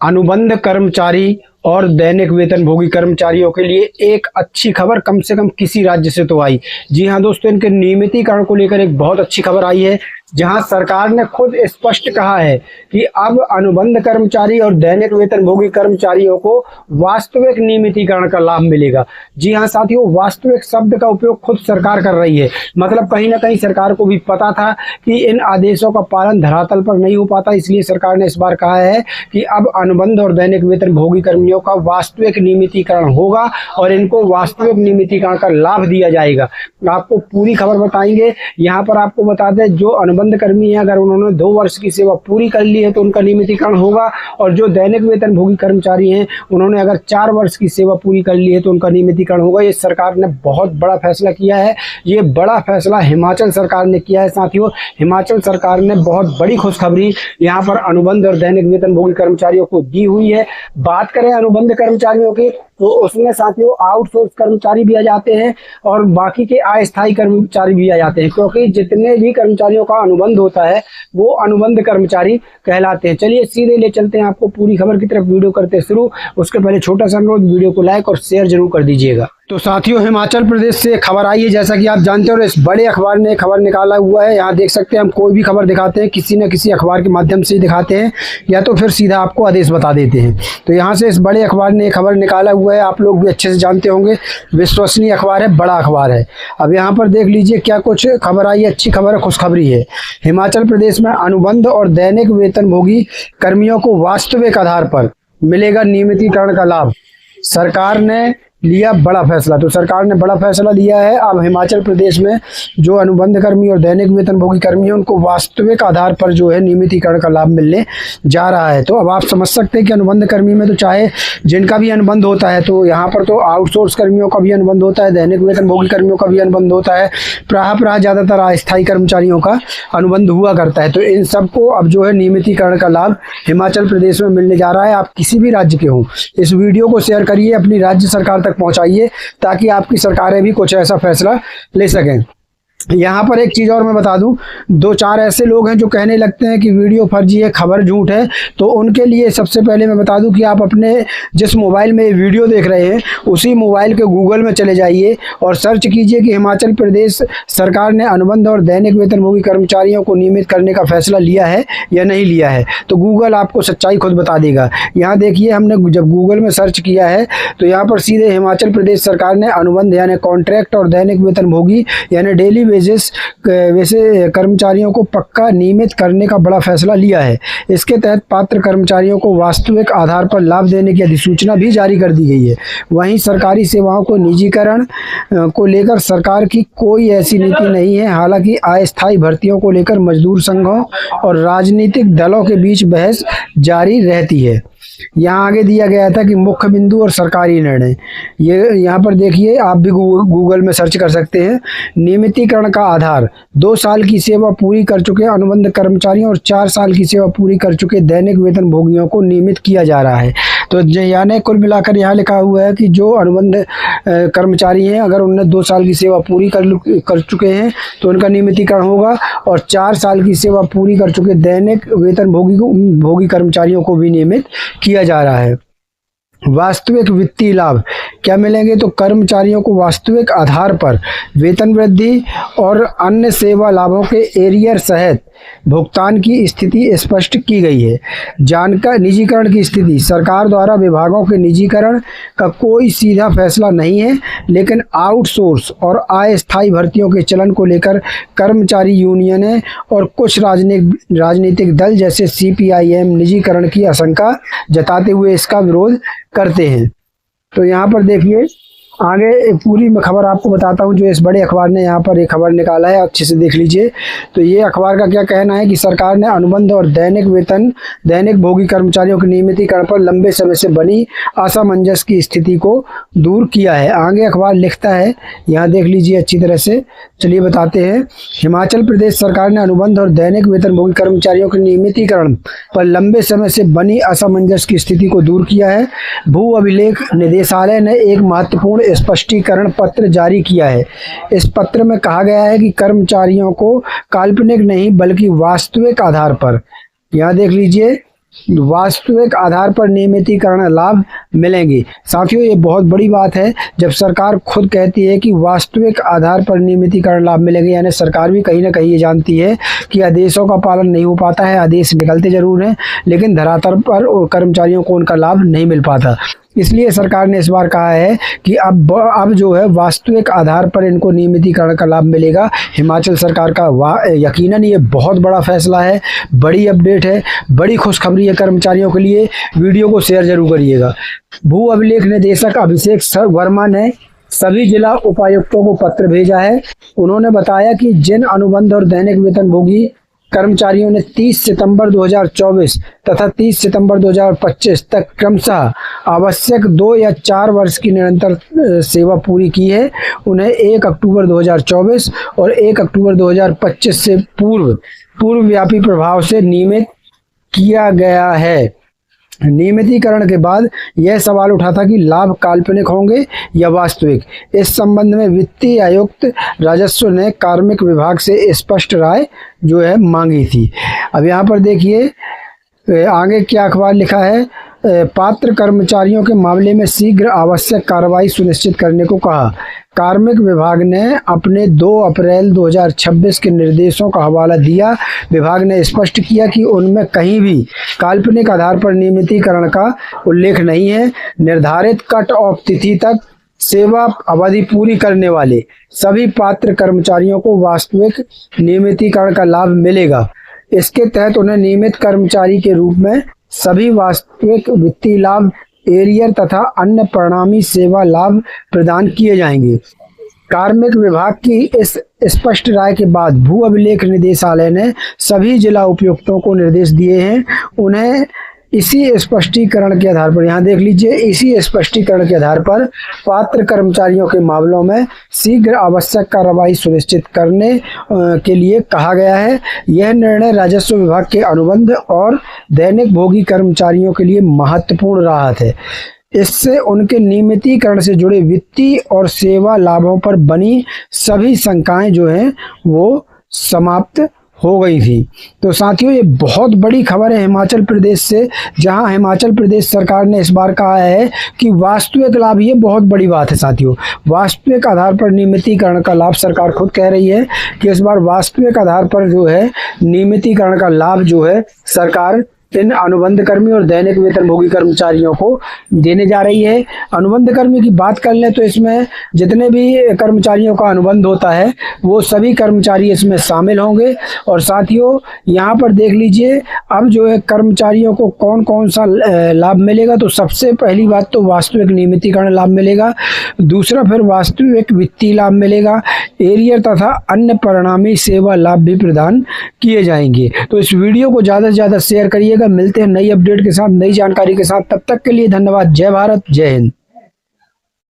अनुबंध कर्मचारी और दैनिक वेतनभोगी कर्मचारियों के लिए एक अच्छी खबर कम से कम किसी राज्य से तो आई। जी हाँ दोस्तों, इनके नियमितीकरण को लेकर एक बहुत अच्छी खबर आई है, जहां सरकार ने खुद स्पष्ट कहा है कि अब अनुबंध कर्मचारी और दैनिक वेतनभोगी कर्मचारियों को वास्तविक नियमितीकरण का लाभ मिलेगा। जी हाँ साथियों, वास्तविक शब्द का उपयोग खुद सरकार कर रही है। मतलब कहीं ना कहीं सरकार को भी पता था कि इन आदेशों का पालन धरातल पर नहीं हो पाता, इसलिए सरकार ने इस बार कहा है कि अब अनुबंध और दैनिक वेतनभोगी कर्मियों का वास्तविक नियमितीकरण होगा और इनको वास्तविक नियमितीकरण का लाभ दिया जाएगा। आपको पूरी खबर बताएंगे। यहाँ पर आपको बता दें, जो अनुबंध कर्मी है अगर उन्होंने 2 वर्ष की सेवा पूरी कर ली है तो उनका नियमितीकरण होगा, और जो दैनिक वेतनभोगी कर्मचारी हैं उन्होंने अगर 4 वर्ष की सेवा पूरी कर ली है तो उनका नियमितीकरण होगा। ये सरकार ने बहुत बड़ा फैसला किया है। ये बड़ा फैसला हिमाचल सरकार ने किया है साथियों। हिमाचल सरकार ने बहुत बड़ी खुशखबरी यहाँ पर अनुबंध और दैनिक वेतनभोगी कर्मचारियों को दी हुई है। बात करें अनुबंध कर्मचारियों की तो उसमें साथियों आउटसोर्स कर्मचारी भी आ जाते हैं और बाकी के अस्थायी कर्मचारी भी आ जाते हैं, क्योंकि जितने भी कर्मचारियों का अनुबंध होता है वो अनुबंध कर्मचारी कहलाते हैं। चलिए सीधे ले चलते हैं आपको पूरी खबर की तरफ। वीडियो करते शुरू, उसके पहले छोटा सा अनुरोध, वीडियो को लाइक और शेयर जरूर कर दीजिएगा। तो साथियों, हिमाचल प्रदेश से खबर आई है, जैसा कि आप जानते हो, इस बड़े अखबार ने खबर निकाला हुआ है। यहाँ देख सकते हैं, हम कोई भी खबर दिखाते हैं किसी न किसी अखबार के माध्यम से दिखाते हैं या तो फिर सीधा आपको आदेश बता देते हैं। तो यहाँ से इस बड़े अखबार ने खबर निकाला हुआ है, आप लोग भी अच्छे से जानते होंगे, विश्वसनीय अखबार है, बड़ा अखबार है। अब यहाँ पर देख लीजिए क्या कुछ खबर आई है। अच्छी खबर है, खुशखबरी है। हिमाचल प्रदेश में अनुबंध और दैनिक वेतनभोगी कर्मियों को वास्तविक आधार पर मिलेगा नियमितीकरण का लाभ। सरकार ने लिया बड़ा फैसला। तो सरकार ने बड़ा फैसला लिया है। अब हिमाचल प्रदेश में जो अनुबंध कर्मी और दैनिक वेतनभोगी कर्मी हैं उनको वास्तविक आधार पर जो है नियमितीकरण का लाभ मिलने जा रहा है। तो अब आप समझ सकते हैं कि अनुबंध कर्मी में तो चाहे जिनका भी अनुबंध होता है, तो यहाँ पर तो आउटसोर्स कर्मियों का भी अनुबंध होता है, दैनिक वेतनभोगी कर्मियों का भी अनुबंध होता है, प्राय ज़्यादातर अस्थायी कर्मचारियों का अनुबंध हुआ करता है। तो इन सबको अब जो है नियमितीकरण का लाभ हिमाचल प्रदेश में मिलने जा रहा है। आप किसी भी राज्य के हों, इस वीडियो को शेयर करिए, अपनी राज्य सरकार तक पहुंचाइए ताकि आपकी सरकारें भी कुछ ऐसा फैसला ले सकें। यहाँ पर एक चीज़ और मैं बता दूं, 2-4 ऐसे लोग हैं जो कहने लगते हैं कि वीडियो फर्जी है, खबर झूठ है। तो उनके लिए सबसे पहले मैं बता दूं कि आप अपने जिस मोबाइल में वीडियो देख रहे हैं उसी मोबाइल के गूगल में चले जाइए और सर्च कीजिए कि हिमाचल प्रदेश सरकार ने अनुबंध और दैनिक वेतनभोगी कर्मचारियों को नियमित करने का फैसला लिया है या नहीं लिया है। तो गूगल आपको सच्चाई खुद बता देगा। यहाँ देखिए, हमने जब गूगल में सर्च किया है तो यहाँ पर सीधे हिमाचल प्रदेश सरकार ने अनुबंध यानी कॉन्ट्रैक्ट और दैनिक वेतनभोगी यानी डेली वैसे कर्मचारियों को पक्का नियमित करने का बड़ा फैसला लिया है। इसके तहत पात्र कर्मचारियों को वास्तविक आधार पर लाभ देने की अधिसूचना भी जारी कर दी गई है। वहीं सरकारी सेवाओं को निजीकरण को लेकर सरकार की कोई ऐसी नीति नहीं है। हालांकि अस्थायी भर्तियों को लेकर मजदूर संघों और राजनीतिक दलों के बीच बहस जारी रहती है। यहाँ आगे दिया गया था कि मुख्य बिंदु और सरकारी निर्णय, ये यहाँ पर देखिए, आप भी गूगल में सर्च कर सकते हैं। नियमितीकरण का आधार 2 साल की सेवा पूरी कर चुके अनुबंध कर्मचारियों और 4 साल की सेवा पूरी कर चुके दैनिक वेतनभोगियों को नियमित किया जा रहा है। तो यानी कुल मिलाकर यहाँ लिखा हुआ है कि जो अनुबंध कर्मचारी हैं अगर उन्होंने 2 साल की सेवा पूरी कर चुके हैं तो उनका नियमितीकरण होगा, और 4 साल की सेवा पूरी कर चुके दैनिक वेतनभोगी कर्मचारियों को भी नियमित किया जा रहा है। वास्तविक वित्तीय लाभ क्या मिलेंगे? तो कर्मचारियों को वास्तविक आधार पर वेतन वृद्धि और अन्य सेवा लाभों के एरियर सहित भुगतान की स्थिति स्पष्ट की गई है। जानकर निजीकरण की स्थिति, सरकार द्वारा विभागों के निजीकरण का कोई सीधा फैसला नहीं है, लेकिन आउटसोर्स और अस्थायी भर्तियों के चलन को लेकर कर्मचारी यूनियनें और कुछ राजनीतिक दल जैसे CPIM निजीकरण की आशंका जताते हुए इसका विरोध करते हैं। तो यहाँ पर देखिए, आगे पूरी खबर आपको बताता हूँ जो इस बड़े अखबार ने यहाँ पर एक खबर निकाला है, अच्छे से देख लीजिए। तो ये अखबार का क्या कहना है कि सरकार ने अनुबंध और दैनिक भोगी कर्मचारियों के नियमितीकरण पर लंबे समय से बनी असमंजस की स्थिति को दूर किया है। आगे अखबार लिखता है, यहाँ देख लीजिए अच्छी तरह से। चलिए बताते हैं। हिमाचल प्रदेश सरकार ने अनुबंध और दैनिक वेतनभोगी कर्मचारियों के नियमितीकरण पर लंबे समय से बनी असमंजस की स्थिति को दूर किया है। भू अभिलेख निदेशालय ने एक महत्वपूर्ण स्पष्टीकरण पत्र जारी किया है। इस पत्र में कहा गया है कि कर्मचारियों को काल्पनिक नहीं बल्कि वास्तविक आधार पर, यहाँ देख लीजिए, वास्तविक आधार पर नियमितीकरण लाभ मिलेंगे। साथियों, ये बहुत बड़ी बात है जब सरकार खुद कहती है कि वास्तविक आधार पर नियमितीकरण लाभ मिलेंगे, यानी सरकार भी कहीं ना कहीं ये जानती है कि आदेशों का पालन नहीं हो पाता है, आदेश निकलते जरूर हैं लेकिन धरातल पर कर्मचारियों को उनका लाभ नहीं मिल पाता। इसलिए सरकार ने इस बार कहा है कि अब जो है वास्तविक आधार पर इनको नियमितीकरण का लाभ मिलेगा। हिमाचल सरकार का यकीनन ये बहुत बड़ा फैसला है, बड़ी अपडेट है, बड़ी खुशखबरी है कर्मचारियों के लिए। वीडियो को शेयर जरूर करिएगा। भू अभिलेख निदेशक अभिषेक वर्मा ने सभी जिला उपायुक्तों को पत्र भेजा है। उन्होंने बताया कि जिन अनुबंध और दैनिक वेतनभोगी कर्मचारियों ने 30 सितंबर 2024 तथा 30 सितंबर 2025 तक क्रमशः आवश्यक 2 या 4 वर्ष की निरंतर सेवा पूरी की है, उन्हें 1 अक्टूबर 2024 और 1 अक्टूबर 2025 से पूर्वव्यापी प्रभाव से नियमित किया गया है। नियमितीकरण के बाद यह सवाल उठा था कि लाभ काल्पनिक होंगे या वास्तविक। इस संबंध में वित्तीय आयुक्त राजस्व ने कार्मिक विभाग से स्पष्ट राय जो है मांगी थी। अब यहाँ पर देखिए आगे क्या अखबार लिखा है। पात्र कर्मचारियों के मामले में शीघ्र आवश्यक कार्रवाई सुनिश्चित करने को कहा। कार्मिक विभाग ने अपने 2 अप्रैल 2026 के निर्देशों का हवाला दिया। विभाग ने स्पष्ट किया कि उनमें कहीं भी काल्पनिक आधार पर नियमितीकरण का उल्लेख नहीं है। निर्धारित कट ऑफ तिथि तक सेवा अवधि पूरी करने वाले सभी पात्र कर्मचारियों को वास्तविक नियमितीकरण का लाभ मिलेगा। इसके तहत उन्हें नियमित कर्मचारी के रूप में सभी वास्तविक वित्तीय लाभ, एरियर तथा अन्य परिणामी सेवा लाभ प्रदान किए जाएंगे। कार्मिक विभाग की इस स्पष्ट राय के बाद भू अभिलेख निदेशालय ने सभी जिला उपायुक्तों को निर्देश दिए हैं। उन्हें इसी स्पष्टीकरण के आधार पर, यहाँ देख लीजिए, इसी स्पष्टीकरण के आधार पर पात्र कर्मचारियों के मामलों में शीघ्र आवश्यक कार्रवाई सुनिश्चित करने के लिए कहा गया है। यह निर्णय राजस्व विभाग के अनुबंध और दैनिक भोगी कर्मचारियों के लिए महत्वपूर्ण राहत है। इससे उनके नियमितीकरण से जुड़े वित्तीय और सेवा लाभों पर बनी सभी शंकाएं जो हैं वो समाप्त हो गई थी। तो साथियों, ये बहुत बड़ी खबर है हिमाचल प्रदेश से, जहां हिमाचल प्रदेश सरकार ने इस बार कहा है कि वास्तविक लाभ, ये बहुत बड़ी बात है साथियों, वास्तविक आधार पर नियमितीकरण का लाभ सरकार खुद कह रही है कि इस बार वास्तविक आधार पर जो है नियमितीकरण का लाभ जो है सरकार इन अनुबंध कर्मी और दैनिक वेतनभोगी कर्मचारियों को देने जा रही है। अनुबंध कर्मी की बात कर लें तो इसमें जितने भी कर्मचारियों का अनुबंध होता है वो सभी कर्मचारी इसमें शामिल होंगे। और साथियों, यहाँ पर देख लीजिए अब जो है कर्मचारियों को कौन कौन सा लाभ मिलेगा। तो सबसे पहली बात तो वास्तविक नियमितीकरण लाभ मिलेगा, दूसरा फिर वास्तविक वित्तीय लाभ मिलेगा, एरियर तथा अन्य परिणामी सेवा लाभ भी प्रदान किए जाएंगे। तो इस वीडियो को ज़्यादा से ज़्यादा शेयर करिएगा। मिलते हैं नई अपडेट के साथ, नई जानकारी के साथ। तब तक के लिए धन्यवाद। जय भारत, जय हिंद।